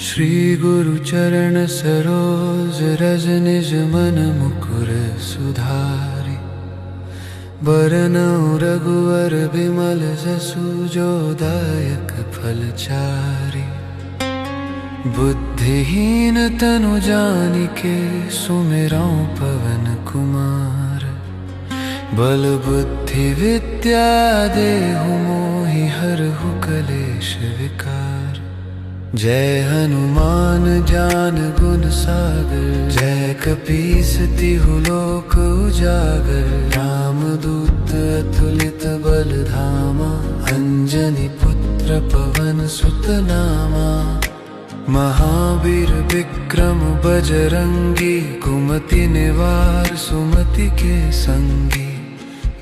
श्री गुरु चरण सरोज रज निज मन मुकुर सुधारि। बरनउँ रघुवर बिमल जसु जो दायक फलचारि। बुद्धिहीन तनु जानिके सुमिरौं पवन कुमार। बल बुद्धि विद्या देहु मोहि हरहु कलेश विकार। जय हनुमान ज्ञान गुण सागर। जय कपीस तिहु लोक उजागर। रामदूत अतुलित बल धामा। अंजनी पुत्र पवन सुत नामा। महावीर विक्रम बजरंगी। कुमति निवार सुमति के संगी।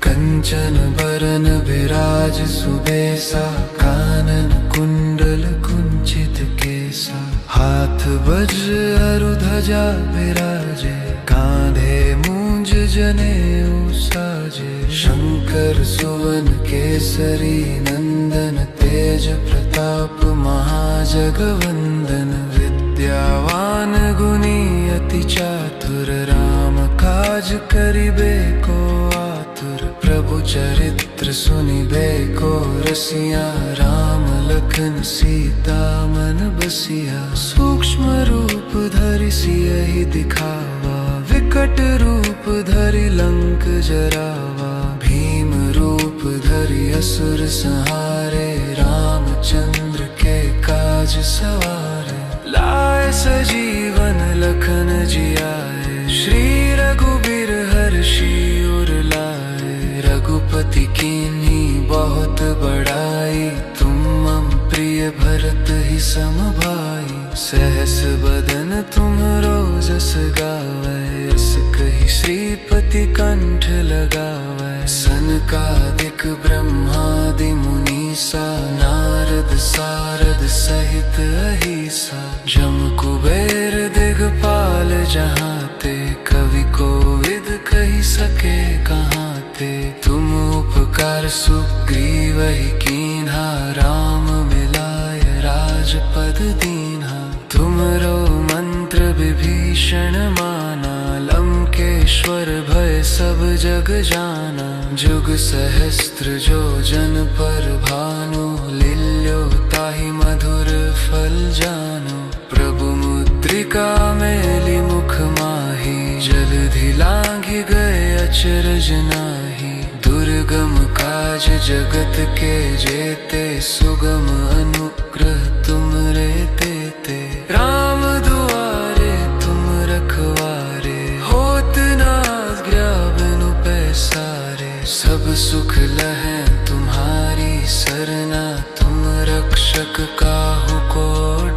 कंचन बरन विराज सुबेसा। कानन कुंडल कुंचित केसा। हाथ वज्र अरु ध्वजा विराजे। कांधे मूंज जनेऊ साजे। शंकर सुवन केसरी नंदन। तेज प्रताप महाजगवंदन। विद्यावान गुणी अति चातुर। राम काज करिबे को आतुर। प्रभु चरित्र सुनिबे को रसिया। राम लखन सीता मन बसिया। सूक्ष्म रूप धरि सियहि दिखावा। विकट रूप धरि लंक जरावा। भीम रूप धरि असुर संहारे। रामचंद्र के काज सवारे। लाए सजीवन लखन जियाए। श्री रघुबीर हर्षि उर लाए। रघुपति कीन्ही बहुत बड़ाई। तुम मम प्रिय भरत ही सम भाई। सहस बदन तुम्हरो जस गावै। अस कहि श्रीपति कंठ लगावै। सनकादिक ब्रह्मादि मुनीसा। नारद सारद सहित अहिसा। जम कुबेर दिगपाल जहाते। कवि कोविद कहि सके कहाते। तुम उपकार सुग्रीवहि कीन्हा। राम मिलाय राजपद दीन्हा। तुमरो मंत्र विभीषण माना। लंकेश्वर भय सब जग जाना। जुग सहस्त्र जो जन पर भानु। लील्यो ताहि मधुर फल जानु। प्रभु मुद्रिका मेलि मुख माहि। जलधि लांघि गए अचरज नाहि। दुर्गम काज जगत के जेते। सुगम अनुग्रह तुमरे तेते। राम दुआरे तुम रखवारे। होत न आज्ञा बिनु पैसारे। सब सुख लहै तुम्हारी सरना। तुम रक्षक काहू को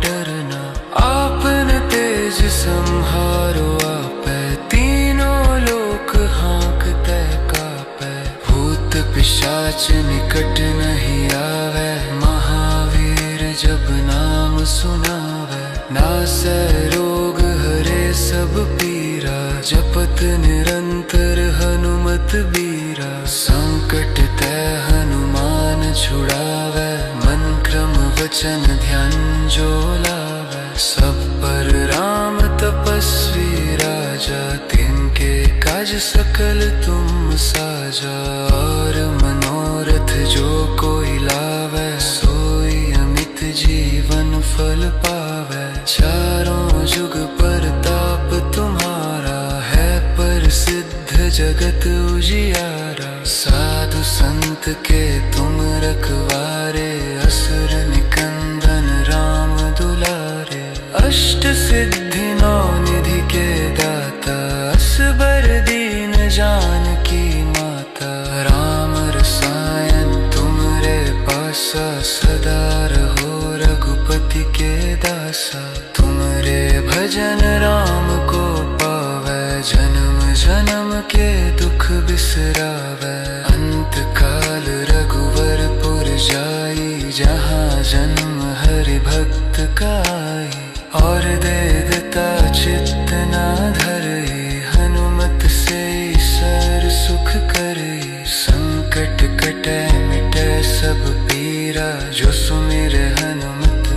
डरना। आपन तेज संहारो आपै। तीनों लोक हाँकते कापै। भूत पिशाच निकट नहीं आवे। महावीर जब नाम सुनावे। नासै रोग हरे सब पीरा। जपत निरंतर हनुमत बीरा। संकट ते हनुमान छुड़ावे। मन क्रम वचन ध्यान जो लावे। सब पर राम तपस्वी राजा। तिनके काज सकल तुम साजा। और मनोरथ जो कोई लावे। सोई अमित जीवन फल पावे। चारों जुग परताप तुम्हारा है। प्रसिद्ध जगत उजियारा। साधु संत के तुम रखवारे। असुर निकंदन राम दुलारे। अष्ट सिद्धि नौ निधि के दाता। असबर दीन जानकी माता। राम रसायन तुमरे पासा। सदा रहो रघुपति के दासा। तुमरे भजन राम को पावै। जन्म जन्म के दुख बिसरावै। अंत काल रघुवरपुर जाई। जहाँ जन्म हरि भक्त काई। और देवता चित्त न धरई। हनुमत से सर सुख करई। संकट कटै मिटै सब पीरा। जो सुमिरै हनुमत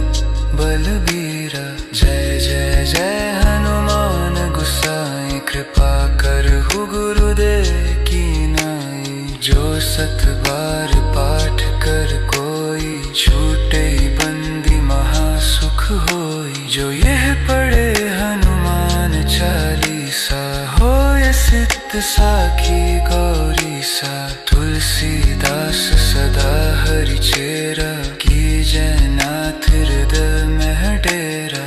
बलबीरा। जय जय जय हनुमान गुसाई, कृपा करहु गुरुदेव की नाई। जो 7 बार पाठ कर कोई, छूटे बंदी महासुख होई। जो यह पढ़े हनुमान चालीसा, होय सिद्ध साखी गौरी सा। तुलसीदास सदा हरि चेरा, कीजै नाथ हृदय में डेरा।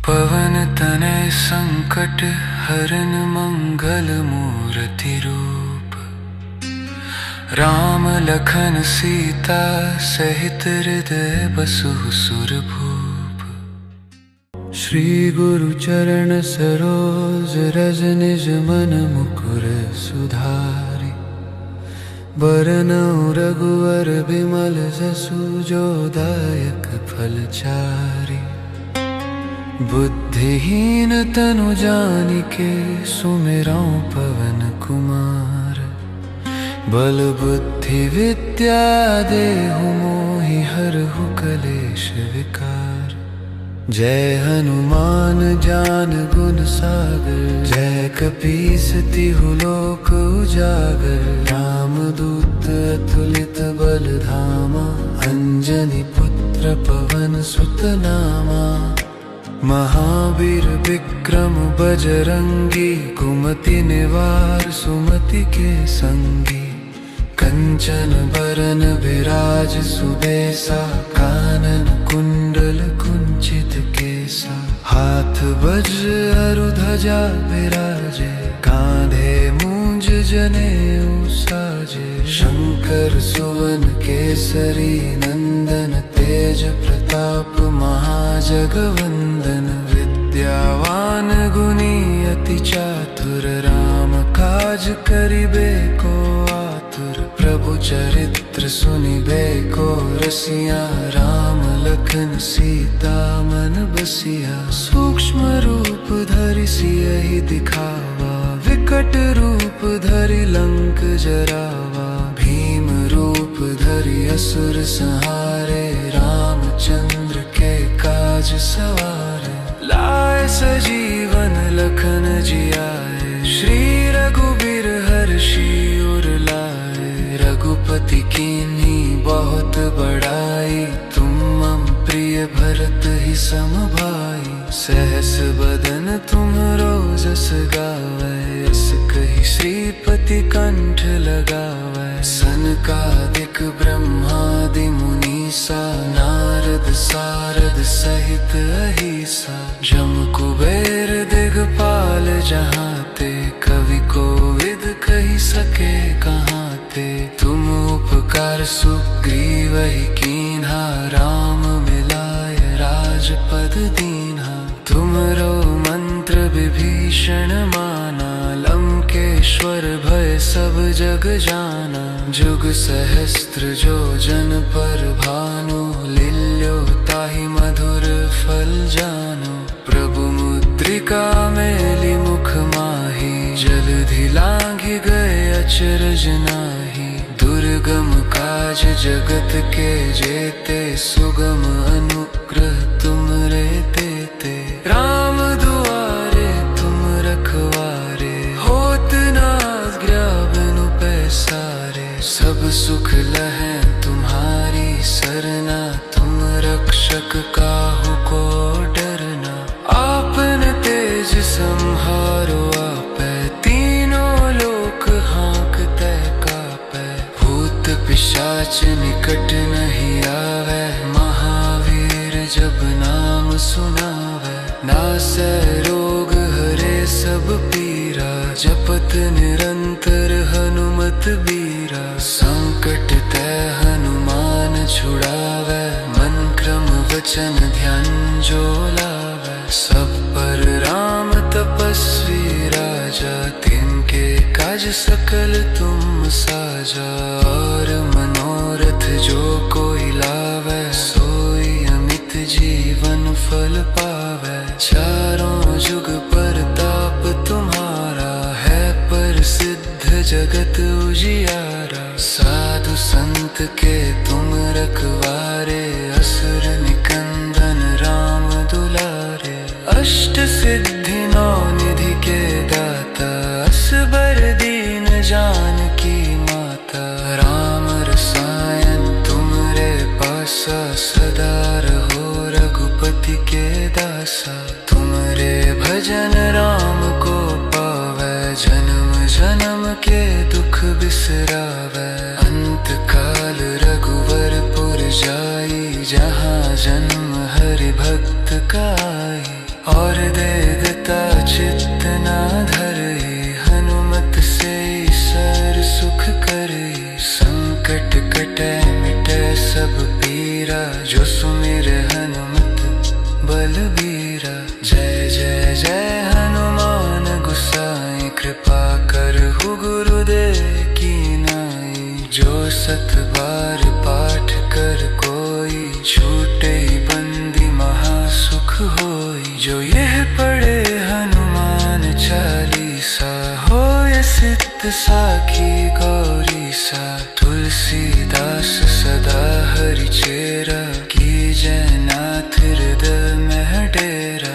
पवन तनय संकट हरन मंगल मूर्ति रूप। राम लखन सीता सहित हृदय बसहु सुरभूप। श्री गुरु चरण सरोज रज निज मन मुकुर सुधारि। बरनउँ रघुवर बिमल जसु, जो दायक फल चारि। बुद्धिहीन तनु जानिके, सुमिरौं पवन कुमार। बल बुद्धि विद्या देहु मोहि, हरहु कलेश विकार। जय हनुमान ज्ञान गुण सागर, जय कपीस तिहु लोक उजागर। रामदूत अतुलित बल धामा, अंजनी पुत्र पवन सुत नामा। महावीर विक्रम बजरंगी, कुमति निवार सुमति के संगी। कंचन बरन विराज सुबेसा, कानन कुंडल कुंचित केसा। हाथ वज्र अरु ध्वजा विराजे, कांधे मूंज जनेऊ साजे। शंकर सुवन केसरी नंदन, तेज प्रताप महाजगवंदन। विद्यावान गुणी अति चातुर, राम काज करिबे को आतुर। प्रभु चरित्र सुनिबे को रसिया, राम लखन सीता मन बसिया। सूक्ष्म रूप धरि सियहि दिखावा, विकट रूप धरि लंक जरावा। भीम रूप धरि असुर संहारे, रामचंद्र के काज सवारे। लाए सजीवन लखन जियाए, श्री रघुबीर हर्षि उर लाए। रघुपति कीन्ही बहुत बड़ाई, तुम मम प्रिय भरत ही सम भाई। सहस बदन तुम्हरो जस गावै, अस कहि श्रीपति कंठ लगावै। सनकादिक ब्रह्मादि मुनीसा, नारद सारद सहित अहिसा। जम कुबेर दिगपाल जहाते, कवि कोविद कहि सके कहाते। तुम उपकार सुग्रीवहि कीन्हा, राम मिलाय राजपद दीन्हा। तुमरो मंत्र विभीषण माना, लंकेश्वर भय सब जग जाना। जुग सहस्त्र जो जन पर भानु, लील्यो ताहि मधुर फल जानु। प्रभु मुद्रिका मेलि मुख माहि, जलधि लांघि गए अचरज नाहि। दुर्गम काज जगत के जेते, सुगम अनुग्रह तुमरे तेते। राम दुआरे तुम रखवारे, होत न आज्ञा बिनु पैसारे। सब सुख लहै तुम्हारी सरना, तुम रक्षक काहू को डरना। आपन तेज संहारो आपै, तीनों लोक हाँकतै कापै। भूत पिशाच निकट नहीं आवै, महावीर जब नाम सुनावै। नासै रोग हरे सब पीरा, जपत निरंतर हनुमत बीरा। संकट ते हनुमान छुड़ावै, मन क्रम वचन ध्यान जो लावै। सब पर राम तपस्वी राजा, तिनके काज सकल तुम साजा। और मनोरथ जो कोई लावै, सोई अमित जीवन फल पावै। आसा। तुमरे भजन राम को पावे, जन्म जन्म के दुख बिसरावे। अंत काल रघुवरपुर जाई, जहाँ जन्म हरि भक्त का आई। और देगता चित्त ना धरई, हनुमत से सर सुख करई। संकट कटे मिटे सब पीरा, जो सुमिरे हनुमत बलबीरा। जय जय जय हनुमान गोसाई, कृपा करहु गुरुदेव की नाई। जो सत बार पाठ कर कोई, छूटे बंदी महासुख होई। जो यह पढ़े हनुमान चालीसा, होय सिद्ध साखी गौरी सा। तुलसीदास सदा हरि चेरा, कीजै नाथ हृदय में डेरा।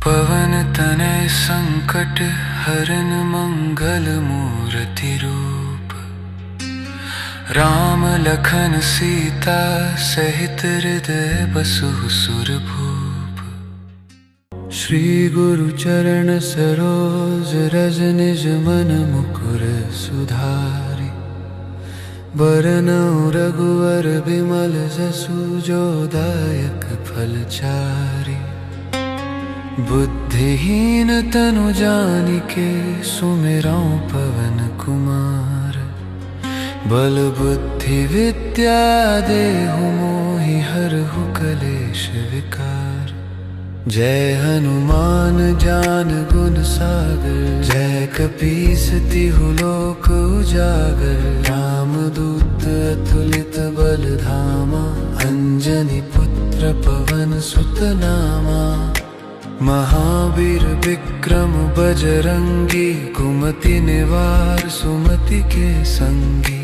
पवन तनय संकट हरन मंगल मूर्ति रूप। राम लखन सीता सहित हृदय बसहु सुरभूप। श्री गुरु चरण सरोज रज निज मन मुकुर सुधारि। बरनउँ रघुवर बिमल जसु, जो दायक फल चारि। बुद्धिहीन तनु जानिके, सुमिरौं पवन कुमार। बल बुद्धि विद्या देहु मोहि, हरहु कलेश विकार। जय हनुमान ज्ञान गुण सागर, जय कपीस तिहु लोक उजागर। रामदूत अतुलित बल धामा, अंजनी पुत्र पवन सुत नामा। महावीर विक्रम बजरंगी, कुमति निवार सुमति के संगी।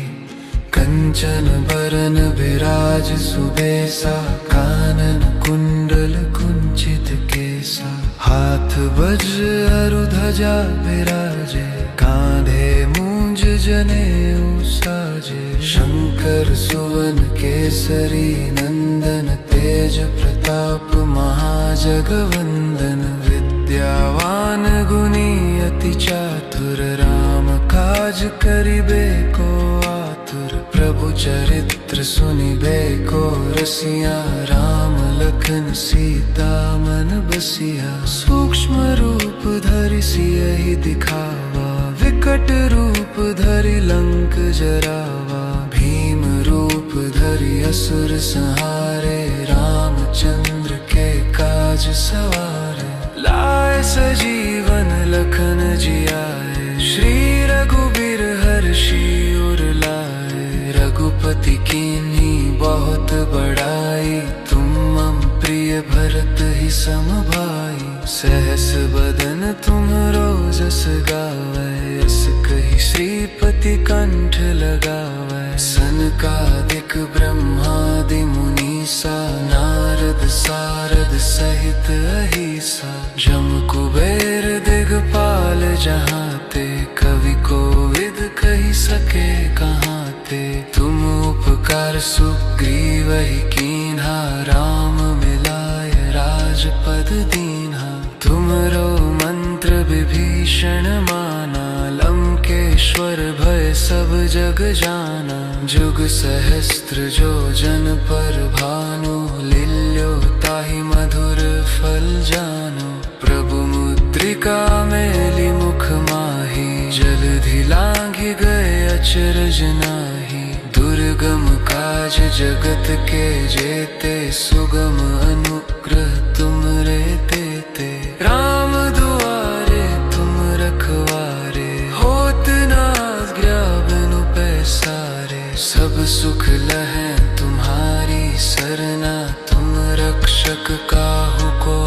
कंचन बरन विराज सुबेसा, कानन कुंडल कुंचित केसा। हाथ वज्र अरु ध्वजा विराजे, कांधे मूंज जनेऊ साजे। शंकर सुवन केसरी नंदन, तेज प्रताप महाजगवंदन। विद्यावान गुणी अति चातुर, राम काज करिबे को आतुर। प्रभु चरित्र सुनिबे को रसिया, राम लखन सीता मन बसिया। सूक्ष्म रूप धरि सियहि दिखावा, विकट रूप धरि लंक जरावा। भीम रूप धरि असुर संहारे, रामचंद्र के काज सवारे। लाए सजीवन लखन जियाए, श्री रघुबीर हर्षि उर लाए। रघुपति कीन्ही बहुत बड़ाई, तुम मम प्रिय भरत ही सम भाई। सहस बदन तुम्हरो जस गावै, अस कहि श्रीपति कंठ लगावै। सनकादिक ब्रह्मादि मुनीसा, नारद सारद सहित अहिसा। जम कुबेर दिगपाल जहाँ ते, कवि कोविद कहि सके कहाँ ते। तुम उपकार सुग्रीवहि कीन्हा, राम मिलाय राजपद दीन्हा। तुमरो मंत्र विभीषण माना, लंकेश्वर भय सब जग जाना। जुग सहस्त्र जो जन पर भानु, लील्यो ताहि मधुर फल जानु। प्रभु मुद्रिका मेलि मुख माहि, जलधि लांघि गए अचरज नाहि। दुर्गम काज जगत के जेते, सुगम अनुग्रह तुमरे तेते। राम दुआरे तुम रखवारे, होत न आज्ञा बिनु पैसारे। सब सुख लहै तुम्हारी सरना, तुम रक्षक काहू को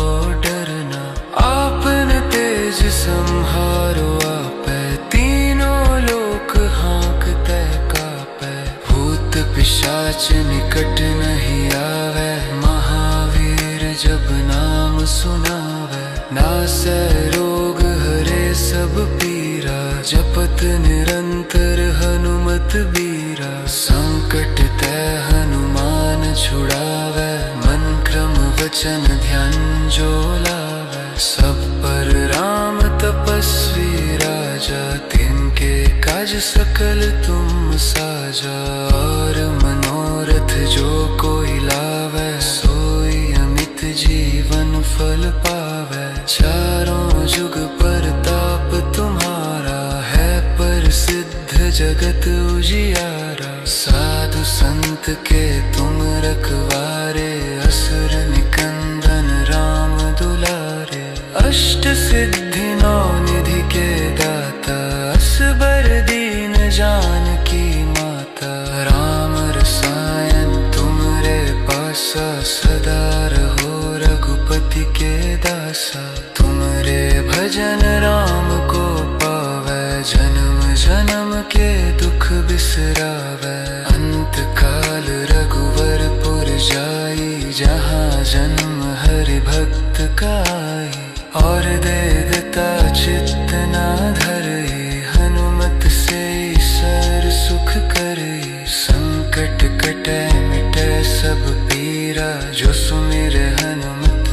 डरना। आपन तेज संहारो आपै, तीनों लोक हाँकतै कापै। भूत पिशाच निकट नहीं आवै, महावीर जब नाम सुनावै। नासै रोग हरे सब पीरा, जपत निरंतर हनुमत बीरा। संकट ते हनुमान छुड़ावे, मन क्रम वचन ध्यान जो लावे। सब पर राम तपस्वी राजा, तिनके काज सकल तुम साजा। और मनोरथ जो कोई लावे, सोई अमित जीवन फल पावे। चारों जुग परताप तुम्हारा, है प्रसिद्ध जगत उजियारा। साधु संत के तुम रखवारे, असुर निकंदन राम दुलारे। अष्ट सिद्धि नौ निधि के दाता, असबर दीन जानकी माता। राम रसायन तुमरे पासा, सदा रहो रघुपति के दासा। तुमरे भजन राम को पावे, जन्म जन्म के दुख बिसरावे। अंत काल रघुवरपुर जाई, जहाँ जन्म हरि भक्त काई। और देवता चित्त न धरई, हनुमत से सर सुख करई। संकट कटे मिटे सब पीरा, जो सुमिरे हनुमत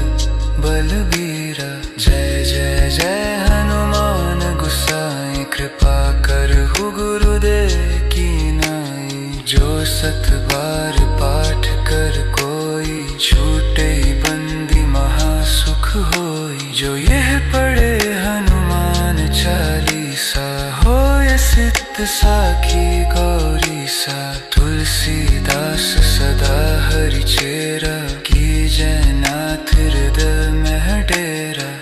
बलबीरा। जय जय जय हनुमान गोसाई, कृपा करहु गुरुदेव की नाई। जो सत बार पाठ कर कोई, छूटे बंदी महासुख होई। जो यह पढ़े हनुमान चालीसा, होय सिद्ध साखी गौरी सा। तुलसीदास सदा हरि चेरा, कीजय नाथ हृदय में डेरा।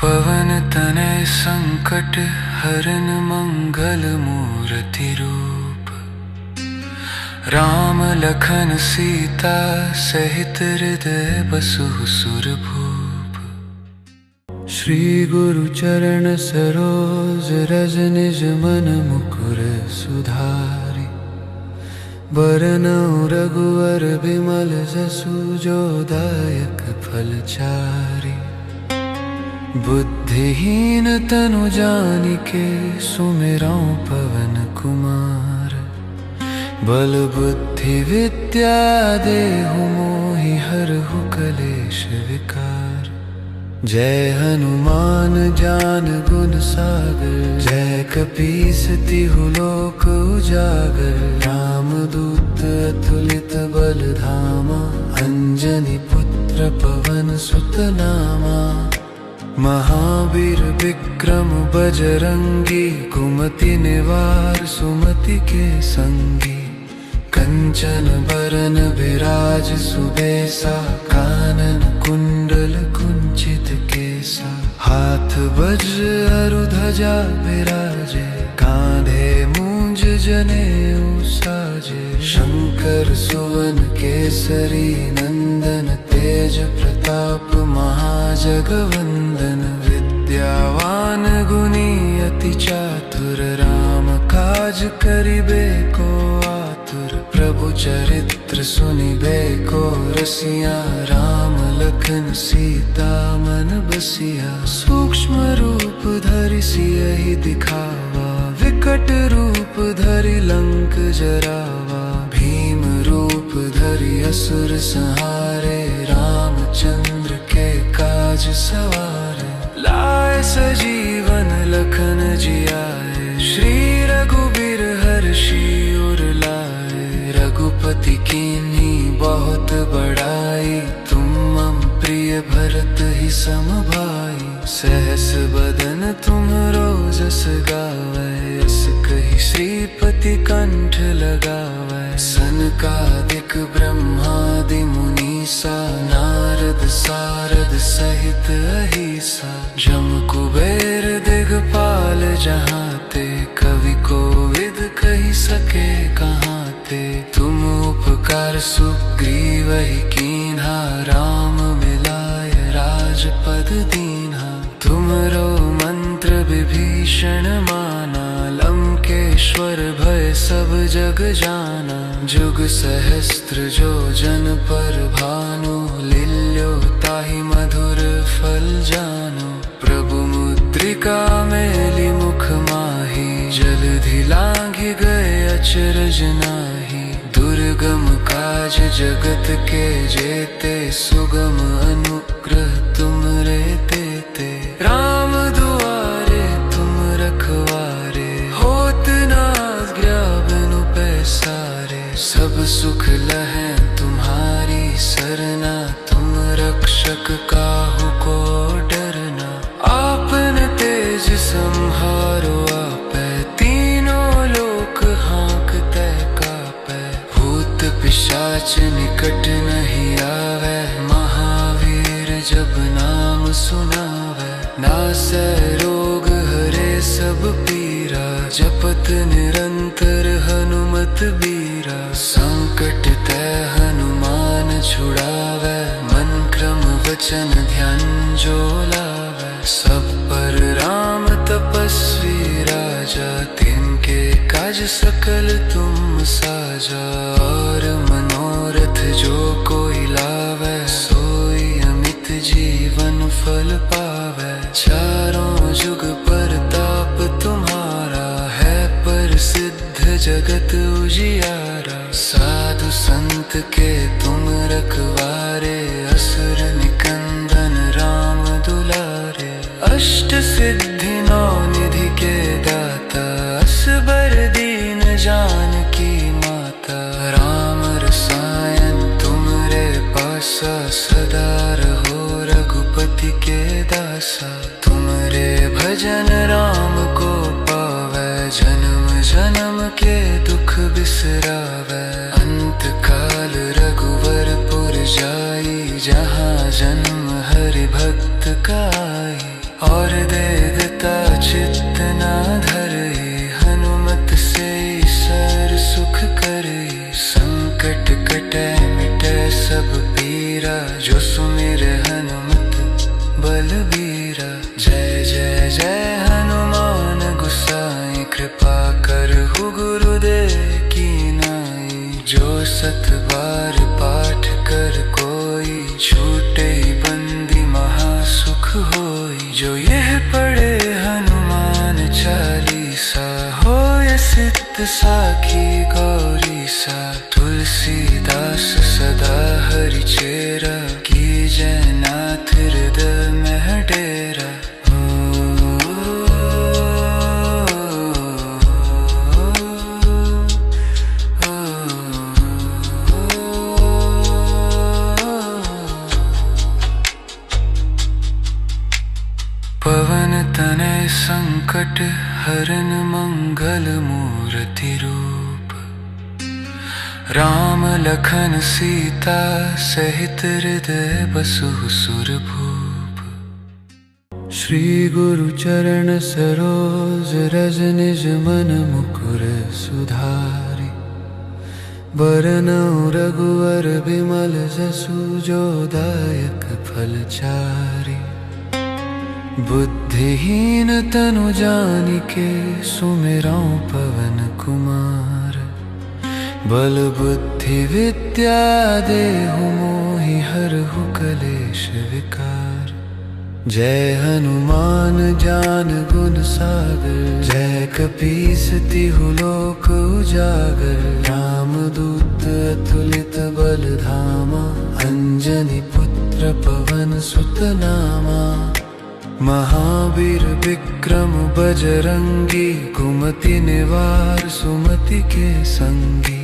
पवन तनय संकट हरन मंगल मूर्ति रूप। राम लखन सीता सहित हृदय बसु सुरभूप। श्री गुरु चरण सरोज रज निज मन मुकुर सुधारि। बरनउँ रघुवर बिमल जसु, जो दायक फल चारि। बुद्धिहीन तनु जानिके, सुमिरौं पवन कुमार। बल बुद्धि विद्या देहु मोहि, हरहु कलेश विकार। जय हनुमान ज्ञान गुण सागर, जय कपीस तिहु लोक उजागर। राम दूत अतुलित बल धामा, अंजनी पुत्र पवन सुत नामा। महावीर विक्रम बजरंगी, कुमति निवार सुमति के संगी। कंचन बरन विराज सुबेसा, कानन कुंडल कुंचित केसा। हाथ वज्र अरु ध्वजा विराजे, कांधे मूंज जनेऊ साजे। शंकर सुवन केसरी नंदन, तेज प्रताप महाजगवंदन। विद्यावान गुणी अति चातुर, राम काज करिबे को आतुर। प्रभु चरित्र सुनिबे को रसिया, राम लखन सीता मन बसिया। सूक्ष्म रूप धरि सियहि दिखावा, विकट रूप धरि लंक जरावा। भीम रूप धरि असुर संहारे, रामचंद्र के काज सवारे। लाए सजीवन लखन जियाए, श्री रघुबीर हर्षि उर लाए। रघुपति कीन्ही बहुत बड़ाई, तुम मम प्रिय भरत ही सम भाई। सहस बदन तुम्हरो जस गावै, अस कहि श्रीपति कंठ लगावै। सनकादिक ब्रह्मादि मुनीसा, नारद सारद सहित अहिसा। जम कुबेर दिगपाल जहाँ ते, कवि कोविद कहि सके कहाँ ते। तुम उपकार सुग्रीवहि कीन्हा, राम मिलाय राजपद दीन्हा। विभीषण माना, लंकेश्वर भय सब जग जाना। जुग सहस्त्र जो जन पर भानु, लील्यो ताहि मधुर फल जानो। प्रभु मुद्रिका मेली मुख माही, जलधि लांघि गए अचरज नाहि। दुर्गम काज जगत के जेते, सुगम अनुग्रह तुमरे तेते। राम दुआरे तुम रखवारे, होत न आज्ञा बिनु पैसारे। सब सुख लहै तुम्हारी सरना, तुम रक्षक काहू को डरना। आपन तेज संहारो आपै, तीनों लोक हाँकते कापै। भूत पिशाच निकट नहीं आवे, महावीर जब नाम सुनावे। नासै रोग हरे सब पीरा, जपत निरंतर हनुमत बीरा। संकट ते हनुमान छुड़ावे, मन क्रम वचन ध्यान जो लावे। सब पर राम तपस्वी राजा, तिनके काज सकल तुम साजा। और मनोरथ जो कोई लावे, सोई अमित जीवन फल पावे। चारों जुग परताप तुम्हारा, है प्रसिद्ध जगत उजियारा। साधु संत के तुम रखवारे, असुर निकंदन राम दुलारे। अष्ट सिद्धि नौ निधि के दाता, असबर दीन जानकी माता। राम रसायन तुमरे पासा, सदा रहो रघुपति के दासा। तुमरे भजन राम को पावै, जन्म जन्म के दुख बिसरावै। अंत काल रघुवरपुर जाई, जहाँ जन्म हरि भक्त काई। और देवता चित्त न धरई, हनुमत से सर सुख करई। संकट कटै मिटै सब पीरा, जो सुमिरै हनुमत बलबीरा। जय जय जय हनुमान गोसाई, कृपा करहु गुरुदेव की नाई। जो सत बार पाठ कर कोई, छूटे बंदी महासुख होई। जो यह पढ़े हनुमान चालीसा, होय सिद्ध साखी गौरी सा। तुलसीदास सदा हरि चेरा, कीजै नाथ हृदय में डेरा। पवन तनय संकट हरन, मंगल मूर्ति रूप। राम लखन सीता सहित हृदय बसहु सुरभूप। श्री गुरु चरण सरोज रज, निज मन मुकुर सुधारि। बरनउँ रघुवर बिमल जसु, जो दायक फल चारि। बुद्धिहीन तनु जानिके, सुमिरौं पवन कुमार। बल बुद्धि विद्या देहु मोहि, हरहु कलेश विकार। जय हनुमान ज्ञान गुण सागर, जय कपीस तिहु लोक उजागर। राम दूत अतुलित बल धामा, अंजनी पुत्र पवन सुत नामा। महावीर विक्रम बजरंगी, कुमति निवार सुमति के संगी।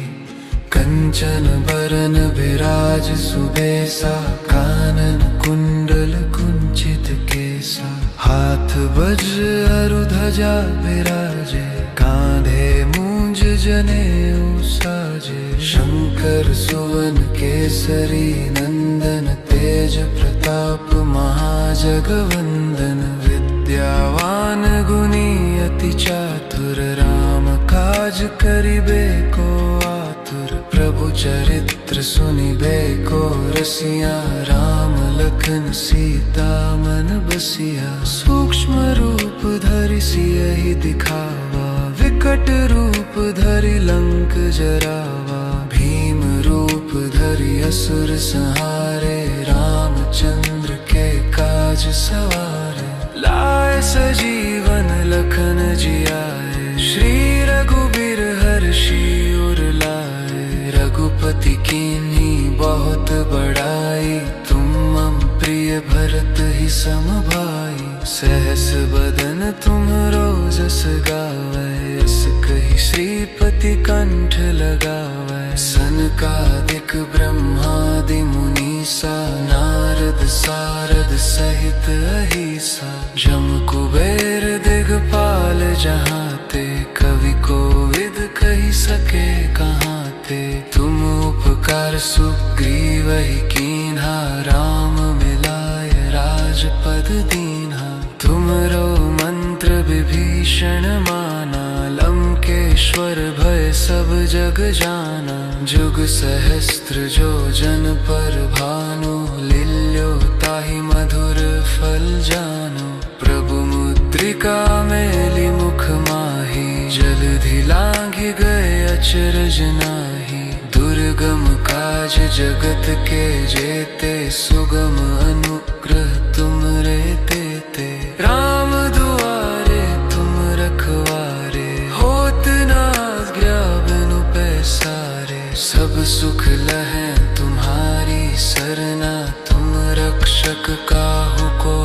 कंचन बरन विराज सुबेसा, कानन कुंडल कुंचित केसा। हाथ वज्र अरु ध्वजा विराजे, कांधे मूंज जनेऊ साजे। शंकर सुवन केसरी नंदन, तेज प्रताप महाजगवंदन। विद्यावान गुणी अति चातुर, राम काज करिबे को आतुर। प्रभु चरित्र सुनिबे को रसिया, राम लखन सीता मन बसिया। सूक्ष्म रूप धरि सी यही दिखावा, विकट रूप धरि लंक जरावा। भीम रूप धरि असुर संहारे, रामचंद्र के काज सवारे। लाए सजीवन लखन जियाए, श्री रघुबीर हर्षि उर लाए। रघुपति कीन्ही बहुत बड़ाई, तुम मम प्रिय भरत ही सम भाई। सहस बदन तुम्हरो जस गावै, अस कहि श्रीपति कंठ लगावै। सनकादिक ब्रह्मादि मुनीसा, नारद सारद सहित अहिसा। जम कुबेर दिगपाल जहाँ ते, कवि कोविद कहि सके कहाँ ते। तुम उपकार सुग्रीव ही कीन्हा, राम मिलाय राजपद दीन्हा। तुमरो मंत्र विभीषण माना, लंकेश्वर भय सब जग जाना। जुग सहस्त्र जो जन पर भानु, लील्यो ताहि मधुर फल जानो। प्रभु मुद्रिका मेलि मुख माही, जलधि लांघि गए अचरज नाहि। दुर्गम काज जगत के जेते, सुगम अनुग्रह तुमरे तेते। राम दुआरे तुम रखवारे, होत न आज्ञा बिनु पैसारे। सब सुख लहै तुम्हारी सरना, तुम रक्षक काहू को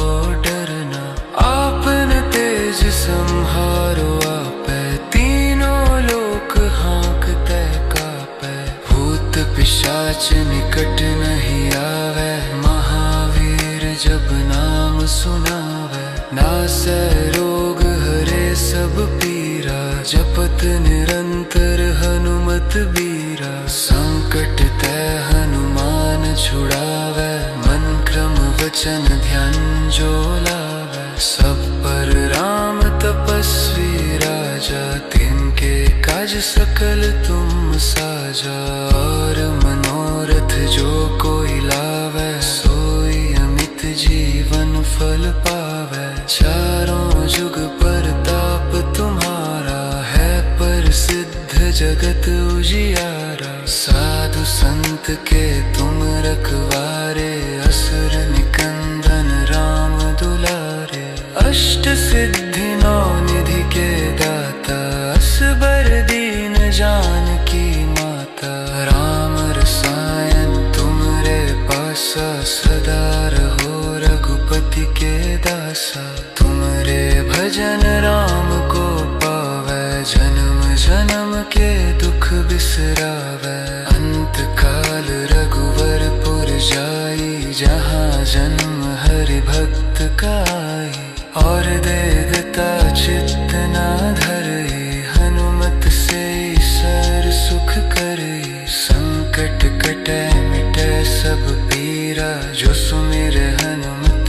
डरना। आपन तेज संहारो आपै, तीनों लोक हाँकतै कापै। भूत पिशाच निकट नहीं आवै, महावीर जब नाम सुनावै। नासै रोग हरे सब पीरा, जपत निरंतर हनुमत बीरा। संकट ते हनुमान छुड़ावै, मन क्रम वचन ध्यान जो लावै। सब पर राम तपस्वी राजा, तिनके काज सकल तुम साजा। और मनोरथ जो कोई लावै, सोई अमित जीवन फल पावै। चारों जुग परताप तुम्हारा, है प्रसिद्ध जगत उजियारा। साधु संत के तुम रखवारे, असुर निकंदन राम दुलारे। अष्ट सिद्धि नौ निधि के दाता, असबर दीन जानकी माता। राम रसायन तुमरे पासा, सदा रहो रघुपति के दासा। तुमरे भजन राम को पावै, जन्म जन्म के दुख बिसरावै। अंत काल रघुवरपुर जाई, जहाँ जन्म हरि भक्त का आई। और देवता चित्त न धरई, हनुमत से सर सुख करई। संकट कटै मिटै सब पीरा, जो सुमिरै हनुमत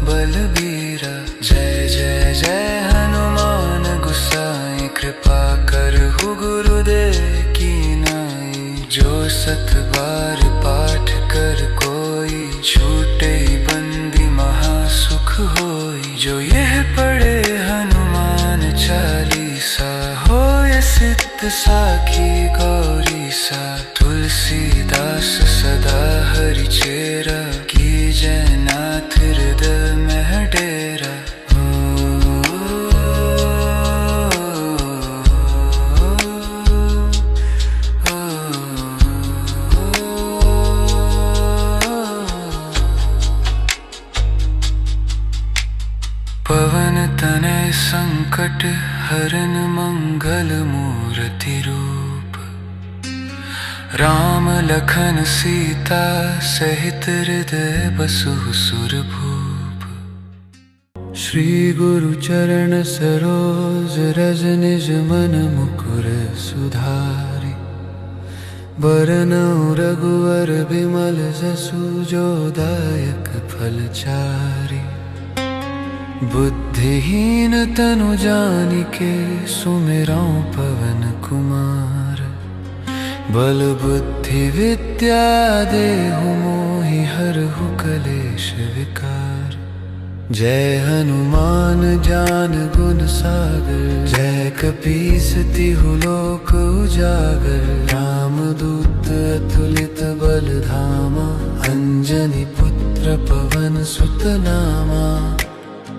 बलबीरा। जय जय जय हनुमान गोसाई, कृपा करहु गुरुदेव की नाई। जो सत बार पाठ कर कोई, छूटे बंदी महासुख होई। जो यह पढ़े हनुमान चालीसा, होय सिद्ध साखी गौरी सा। तुलसीदास सदा हरि चेरा, कीजै नाथ हृदय में डेरा। पवन तनय संकट हरन, मंगल मूर्ति रूप। राम लखन सीता सहित हृदय बसहु सुरभूप। श्री गुरु चरण सरोज रज, निज मन मुकुर सुधारि। बरनउँ रघुवर बिमल जसु, जो दायक फल चारि। बुद्धिहीन तनु जानिके, सुमिरौं पवन कुमार। बल बुद्धि विद्या देहु मोहि, हरहु कलेश विकार। जय हनुमान ज्ञान गुण सागर, जय कपीसति लोक उजागर। रामदूत अतुलित बल धामा, अंजनी पुत्र पवन सुत नामा।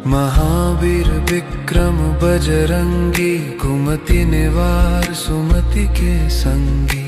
महावीर विक्रम बजरंगी, कुमति निवार सुमति के संगी।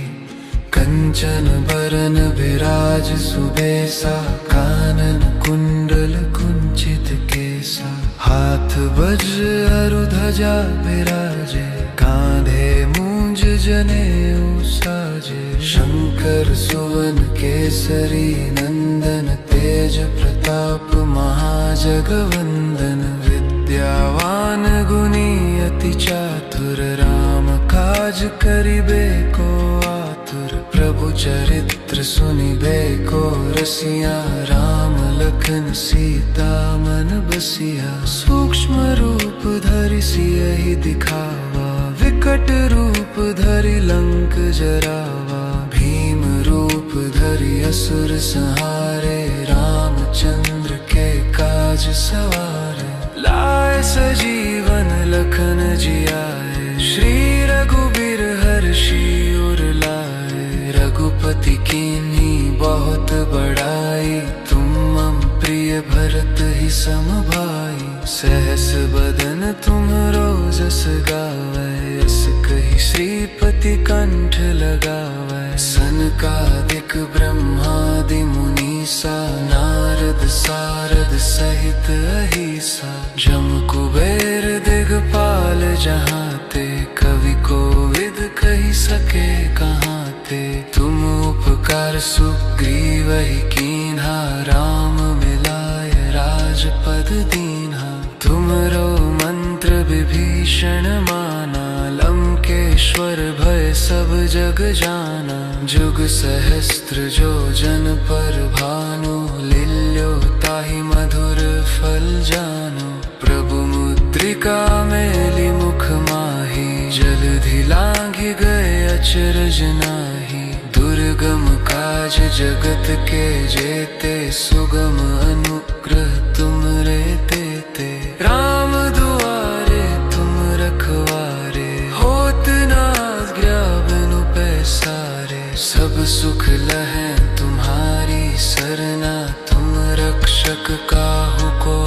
कंचन बरन विराज सुबेसा, कानन कुंडल कुंचित केसा। हाथ वज्र अरु ध्वजा विराजे, कांधे मूंज जनेऊ साजे। शंकर सुवन केसरी नंदन, तेज प्रताप महाजगवंदन। विद्यावान गुणी अति चातुर, राम काज करिबे को आतुर। प्रभु चरित्र सुनिबे को रसिया, राम लखन सीता मन बसिया। सूक्ष्म रूप धरि सियहि दिखावा, विकट रूप धरि लंक जरावा। भीम रूप धरि असुर संहारे, रामचंद्र के काज सवारे। लाए सजीवन लखन जियाए, श्री रघुबीर हर्षि उर लाए। रघुपति कीन्ही बहुत बड़ाई, तुम मम प्रिय भरत ही सम भाई। सहस बदन तुम्हरो जस गावै, अस कहि श्रीपति कंठ लगावै। सनकादिक ब्रह्मादि मुनीसा, नारद सारद सहित अहिसा। जम कुबेर दिगपाल जहाते, कवि कोविद कहि सके कहाते। तुम उपकार सुग्रीवहि कीन्हा, राम मिलाय राजपद दीन्हा। तुमरो मंत्र विभीषण माना, लंकेश्वर भय सब जग जाना। जुग सहस्त्र जो जन पर भानु, लील्यो ताहि मधुर फल जानु। प्रभु मुद्रिका मेलि मुख माहि, जलधि लांघि गए अचरज नाहि। दुर्गम काज जगत के जेते, सुगम अनुग्रह तुमरे तेते। राम दुआरे तुम रखवारे, होत न आज्ञा बिनु पैसारे। सब सुख लहै तुम्हारी सरना, तुम रक्षक काहू को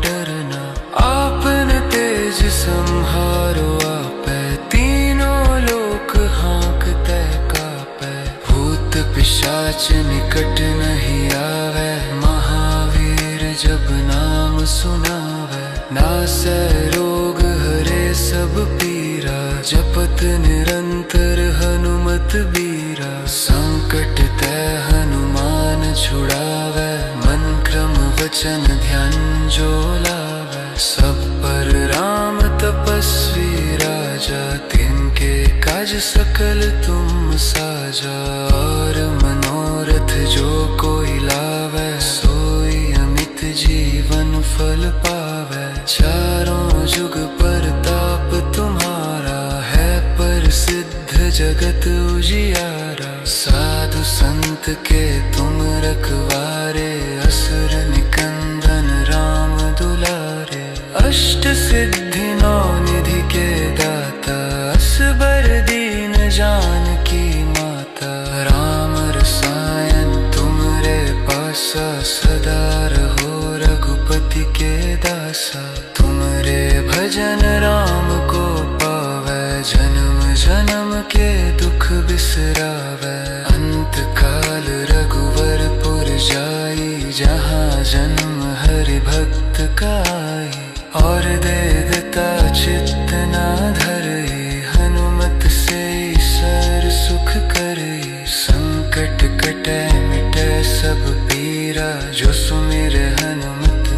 डरना। आपन तेज संहारो आपै, तीनों लोक हाँकतै कापै। भूत पिशाच निकट नहीं आवै, महावीर जब नाम सुनावै। नासै रोग हरे सब पीरा, जपत निरंतर हनुमत बीरा। संकट ते हनुमान छुड़ावै, मन क्रम वचन ध्यान जो लावै। सब पर राम तपस्वी राजा, तिनके काज सकल तुम साजा। और मनोरथ जो कोई लावै, सोई अमित जीवन फल पावै। चारों जुग परताप तुम्हारा, है प्रसिद्ध जगत उजियारा। साधु संत के तुम रखवारे, असुर निकंदन राम दुलारे। अष्ट सिद्धि नौ निधि के दाता, असबर दीन जानकी माता। राम रसायन तुमरे पासा, सदा रहो रघुपति के दासा। तुमरे भजन राम को पावै, जन्म जन्म के दुख बिसरावै। अंत काल रघुवरपुर जाई, जहाँ जन्म हरि भक्त काई। और देवता चित्त न धरई, हनुमत से सर सुख करई। संकट कटै मिटै सब पीरा, जो सुमिरै हनुमत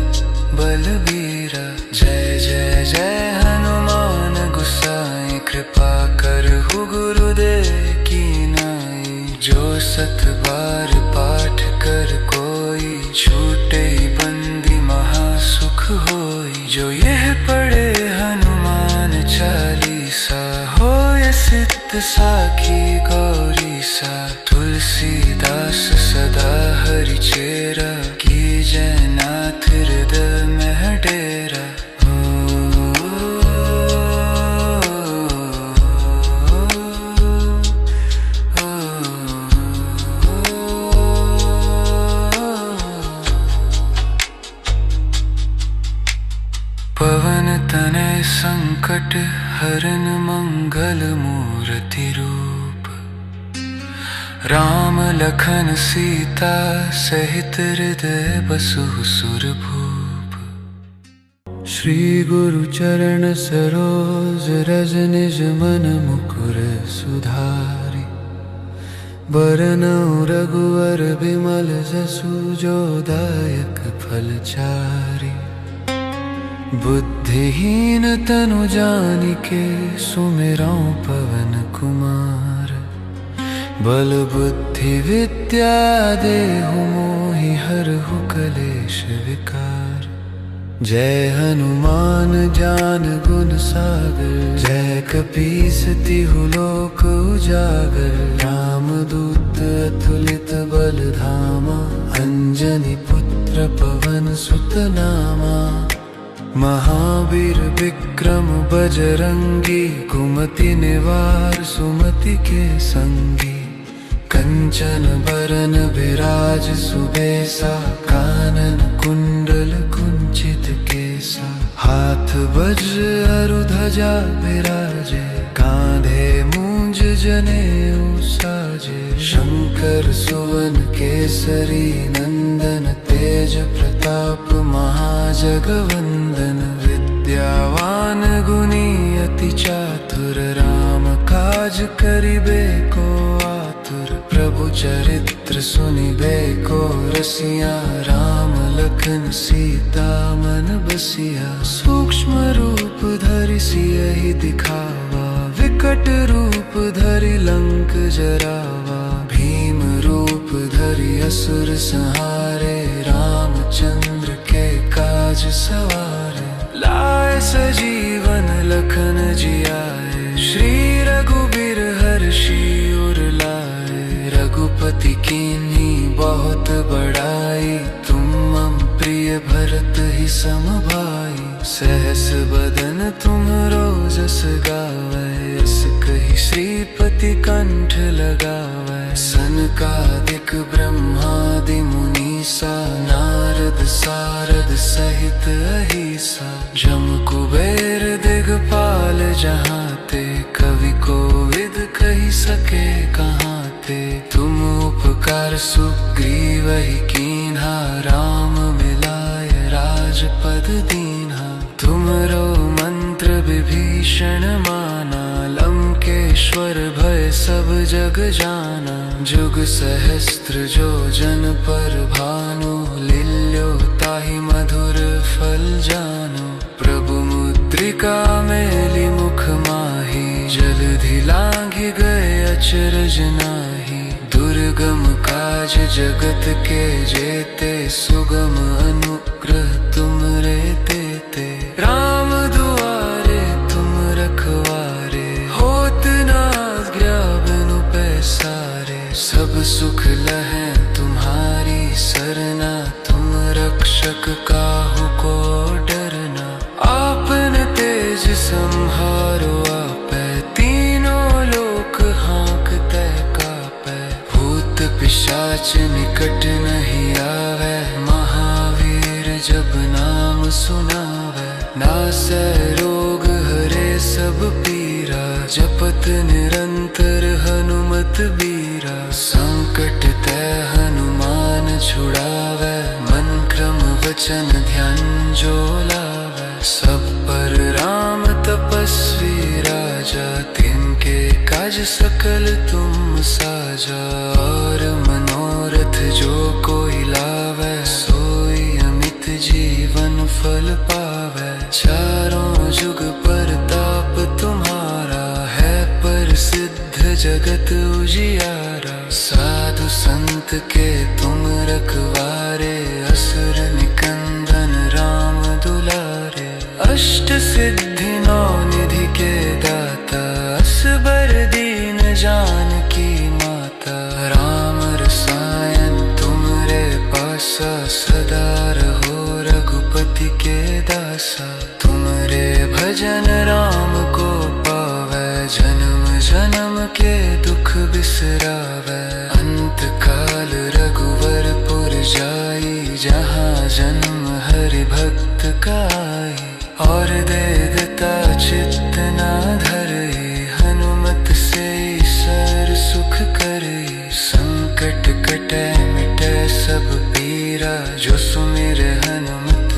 बलबीरा। जय जय जय हनुमान गोसाई, कृपा करहु गुरुदेव की नाई। जो सत बार पाठ कर कोई, छूटे बंदी महासुख होई। जो यह पढ़े हनुमान चालीसा, होय सिद्ध साखी गौरी सा। तुलसीदास सदा हरि चेरा, की जय नाथ हृदय में पवन तनय संकट हरन मंगल मूर्ति रूप। राम लखन सीता सहित हृदय बसु सुरभूप। श्री गुरु चरण सरोज रज निज मन मुकुर सुधारि। बरनउँ रघुवर बिमल जसु जो दायक फल चारि। बुद्धिहीन तनु जानिके सुमिरौं पवन कुमार। बल बुद्धि विद्या देहु मोहि हरहु कलेश विकार। जय हनुमान ज्ञान गुण सागर। जय कपीस तिहु लोक उजागर। रामदूत अतुलित बल धामा। अंजनी पुत्र पवन सुत नामा। महावीर विक्रम बजरंगी। कुमति निवार सुमति के संगी। कंचन बरन विराज सुबेसा। कानन कुंडल कुंचित केसा। हाथ वज्र अरु ध्वजा विराजे। कांधे मूंज जनेऊ साजे। शंकर सुवन केसरी नंदन। तेज प्रताप महाजगवंदन। विद्यावान गुणी अति चातुर। राम काज करिबे को आतुर। प्रभु चरित्र सुनिबे को रसिया। राम लखन सीता मन बसिया। सूक्ष्म रूप धरि सियहि दिखावा। विकट रूप धरि लंक जरावा। भीम रूप धरि असुर संहारे। रामचंद्र के काज सवारे। लाए सजीवन लखन जियाए। श्री रघुबीर हर्षि उर लाए। रघुपति कीन्ही बहुत बड़ाई। तुम मम प्रिय भरत ही सम भाई। सहस बदन तुम्हरो जस गावै। अस कहि श्रीपति कंठ लगावै। सनकादिक ब्रह्मादि मुनीसा। नारद सारद सहित अहिसा। जम कुबेर दिगपाल जहाँ ते। कवि कोविद कहि सके कहाँ ते। तुम उपकार सुग्रीवहि कीन्हा। राम मिलाय राजपद दीन्हा। तुमरो मंत्र विभीषण माना। लंकेश्वर भय सब जग जाना। जुग सहस्त्र जो जन पर भानु। लील्यो ताहि मधुर फल जानु। प्रभु मुद्रिका मेलि मुख माहि। जलधि लांघि गए अचरज नाहि। दुर्गम काज जगत के जेते। सुगम अनुग्रह तुमरे तेते। राम दुआरे तुम रखवारे। होत न आज्ञा बिनु पैसारे। सब सुख लहै तुम्हारी सरना। तुम रक्षक काहू को डरना। आपन तेज संहारो आपै। तीनों लोक हाँकतै कापै। भूत पिशाच निकट नहीं आवै। महावीर जब नाम सुनावै। नासै रोग हरे सब पीरा। जपत निरंतर हनुमत बीरा। संकट ते हनुमान छुड़ावै। मन क्रम वचन ध्यान जो लावै। सब पर राम तपस्वी राजा। तिनके काज सकल तुम साजा। और मनोरथ जो कोई लावै। सोई अमित जीवन फल पावै। चारों जुग परताप तुम्हारा है। प्रसिद्ध जगत उजियारा। साधु संत के तुम रखवारे। असुर निकंदन राम दुलारे। अष्ट सिद्धि नौ निधि के दाता। असबर दीन जानकी माता। राम रसायन तुमरे पासा। सदा रहो रघुपति के दासा। तुमरे भजन राम को पावै। जन्म जन्म के दुख बिसरावै। अंत काल रघुवर पुर जाई। जहाँ जन्म हरि भक्त काई। और देता चित्त ना धरई, हनुमत से सर सुख करई। संकट कटे मिटे सब पीरा, जो सुमिरे हनुमत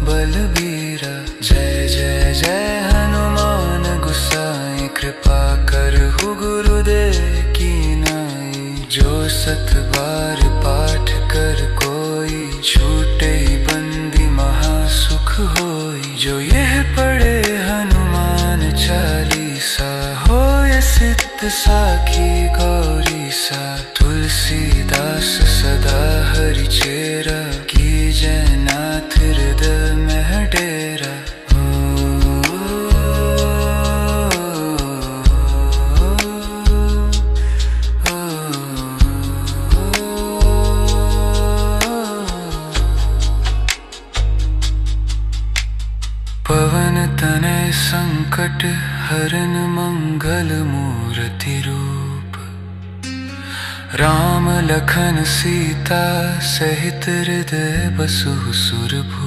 बलबीरा। जय जय जय हनुमान गुसाई, कृपा करहु गुरुदेव की नाई। जो सत बार पाठ कर कोई, छूटे बंदी महासुख होई। जो यह पढ़े हनुमान चालीसा, होय सिद्ध साखी गौरी सा। तुलसीदास सदा हरि चेरा, कीजय नाथ हृदय में डेरा। पवन तनय संकट हरन मंगल मूर्ति रूप। राम लखन सीता सहित हृदय बसु सुरभूप।